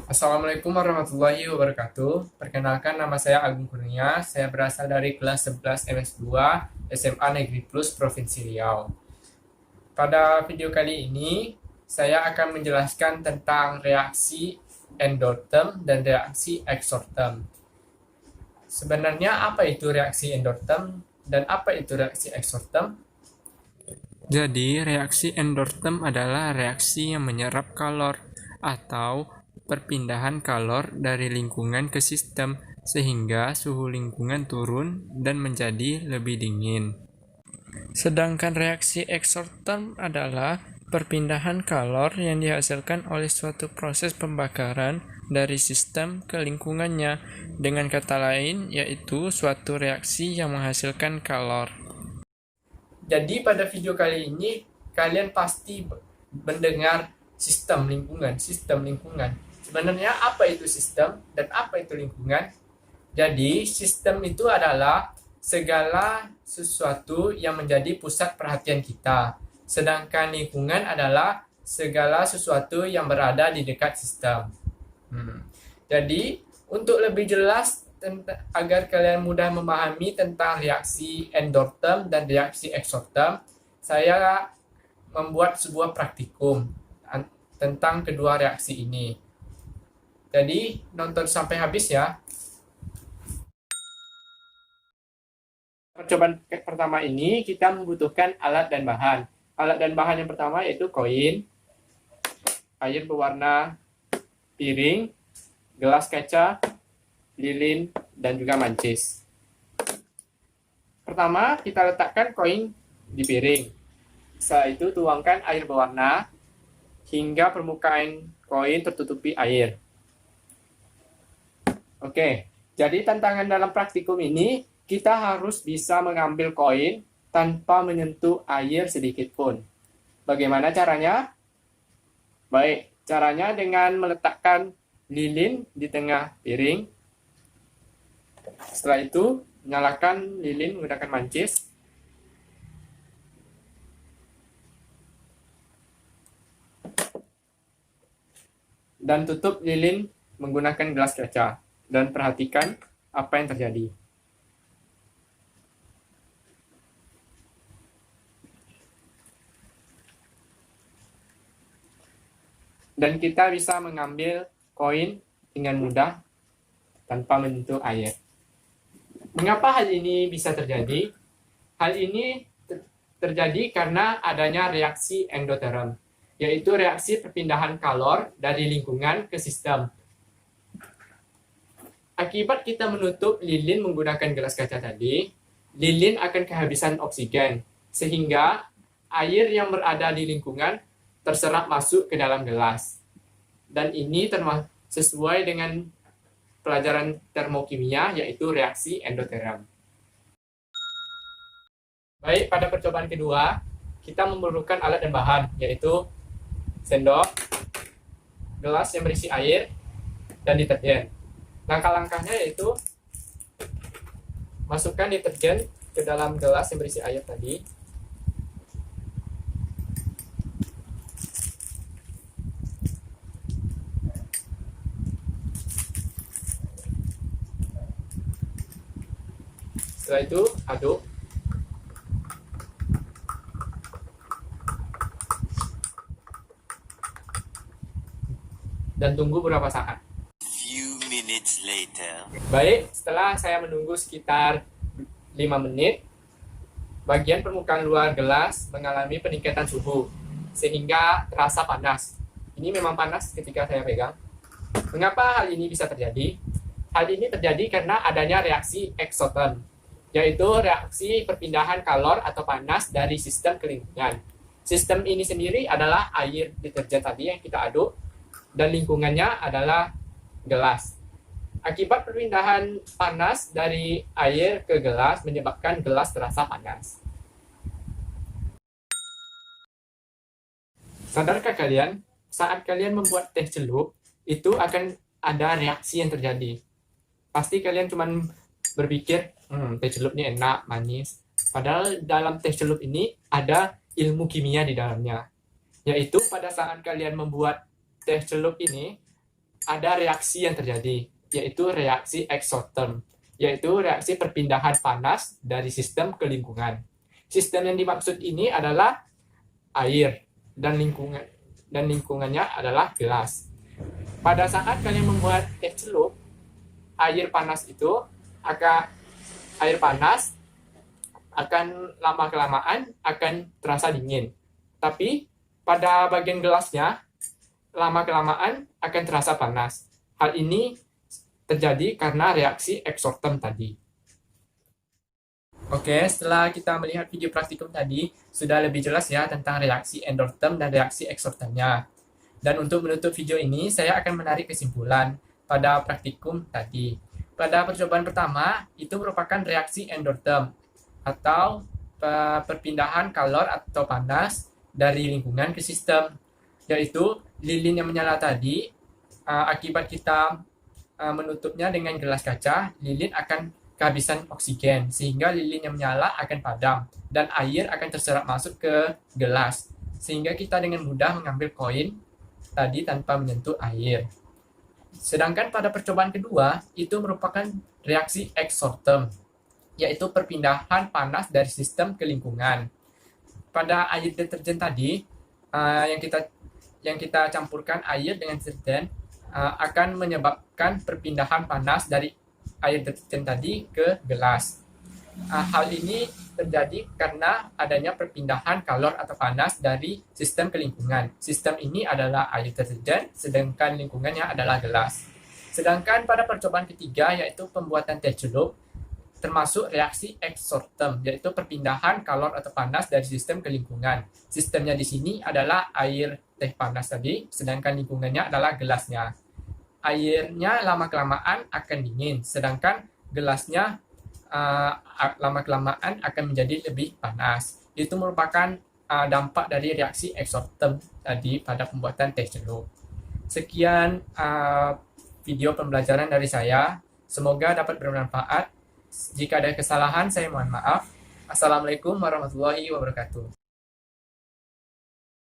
Assalamualaikum warahmatullahi wabarakatuh. Perkenalkan, nama saya Agung Kurnia. Saya berasal dari kelas 11 MS2 SMA Negeri Plus Provinsi Riau. Pada video kali ini, saya akan menjelaskan tentang reaksi endotherm dan reaksi exotherm. Sebenarnya apa itu reaksi endotherm dan apa itu reaksi exotherm? Jadi, reaksi endotherm adalah reaksi yang menyerap kalor atau perpindahan kalor dari lingkungan ke sistem sehingga suhu lingkungan turun dan menjadi lebih dingin. Sedangkan reaksi exotherm adalah perpindahan kalor yang dihasilkan oleh suatu proses pembakaran dari sistem ke lingkungannya. Dengan kata lain, yaitu suatu reaksi yang menghasilkan kalor. Jadi pada video kali ini kalian pasti mendengar sistem lingkungan, sistem lingkungan. Sebenarnya apa itu sistem dan apa itu lingkungan? Jadi sistem itu adalah segala sesuatu yang menjadi pusat perhatian kita. Sedangkan lingkungan adalah segala sesuatu yang berada di dekat sistem. Jadi untuk lebih jelas agar kalian mudah memahami tentang reaksi endotherm dan reaksi exotherm, saya membuat sebuah praktikum tentang kedua reaksi ini. Jadi nonton sampai habis ya. Percobaan pertama ini kita membutuhkan alat dan bahan. Alat dan bahan yang pertama yaitu koin, air berwarna, piring, gelas kaca, lilin, dan juga mancis. Pertama, kita letakkan koin di piring. Setelah itu, tuangkan air berwarna hingga permukaan koin tertutupi air. Oke, jadi tantangan dalam praktikum ini, kita harus bisa mengambil koin tanpa menyentuh air sedikit pun. Bagaimana caranya? Baik, caranya dengan meletakkan lilin di tengah piring. Setelah itu, nyalakan lilin menggunakan mancis. Dan tutup lilin menggunakan gelas kaca. Dan perhatikan apa yang terjadi. Dan kita bisa mengambil koin dengan mudah tanpa menyentuh air. Mengapa hal ini bisa terjadi? Hal ini terjadi karena adanya reaksi endotherm, yaitu reaksi perpindahan kalor dari lingkungan ke sistem. Akibat kita menutup lilin menggunakan gelas kaca tadi, lilin akan kehabisan oksigen, sehingga air yang berada di lingkungan terserap masuk ke dalam gelas. Dan ini sesuai dengan pelajaran termokimia, yaitu reaksi endotherm. Baik, pada percobaan kedua, kita memerlukan alat dan bahan, yaitu sendok, gelas yang berisi air, dan deterjen. Langkah-langkahnya yaitu masukkan deterjen ke dalam gelas yang berisi air tadi. Setelah itu, aduk. Dan tunggu beberapa saat. Few minutes later. Baik, setelah saya menunggu sekitar 5 menit, bagian permukaan luar gelas mengalami peningkatan suhu, sehingga terasa panas. Ini memang panas ketika saya pegang. Mengapa hal ini bisa terjadi? Hal ini terjadi karena adanya reaksi exotherm, yaitu reaksi perpindahan kalor atau panas dari sistem ke lingkungan. Sistem ini sendiri adalah air deterjen tadi yang kita aduk, dan lingkungannya adalah gelas. Akibat perpindahan panas dari air ke gelas menyebabkan gelas terasa panas. Sadarkah kalian, saat kalian membuat teh celup, itu akan ada reaksi yang terjadi. Pasti kalian cuma berpikir, teh celup ini enak, manis. Padahal dalam teh celup ini ada ilmu kimia di dalamnya. Yaitu pada saat kalian membuat teh celup ini, ada reaksi yang terjadi, yaitu reaksi exotherm, yaitu reaksi perpindahan panas dari sistem ke lingkungan. Sistem yang dimaksud ini adalah air dan lingkungannya adalah gelas. Pada saat kalian membuat teh celup, air panas akan lama-kelamaan akan terasa dingin. Tapi pada bagian gelasnya lama-kelamaan akan terasa panas. Hal ini terjadi karena reaksi exotherm tadi. Oke, setelah kita melihat video praktikum tadi, sudah lebih jelas ya tentang reaksi endotherm dan reaksi exothermnya. Dan untuk menutup video ini, saya akan menarik kesimpulan pada praktikum tadi. Pada percobaan pertama, itu merupakan reaksi endotherm, atau perpindahan kalor atau panas dari lingkungan ke sistem. Yaitu lilin yang menyala tadi, akibat kita menutupnya dengan gelas kaca, lilin akan kehabisan oksigen, sehingga lilin yang menyala akan padam, dan air akan terserap masuk ke gelas, sehingga kita dengan mudah mengambil koin tadi tanpa menyentuh air. Sedangkan pada percobaan kedua, itu merupakan reaksi exotherm, yaitu perpindahan panas dari sistem ke lingkungan. Pada air deterjen tadi, yang kita campurkan air dengan deterjen akan menyebabkan perpindahan panas dari air deterjen tadi ke gelas. Hal ini terjadi karena adanya perpindahan kalor atau panas dari sistem ke lingkungan. Sistem ini adalah air deterjen, sedangkan lingkungannya adalah gelas. Sedangkan pada percobaan ketiga, yaitu pembuatan teh celup, termasuk reaksi exotherm, yaitu perpindahan kalor atau panas dari sistem ke lingkungan. Sistemnya di sini adalah air teh panas tadi, sedangkan lingkungannya adalah gelasnya. Airnya lama-kelamaan akan dingin, sedangkan gelasnya lama-kelamaan akan menjadi lebih panas. Itu merupakan dampak dari reaksi exotherm tadi pada pembuatan teh celup. Sekian video pembelajaran dari saya. Semoga dapat bermanfaat. Jika ada kesalahan, saya mohon maaf. Assalamualaikum warahmatullahi wabarakatuh.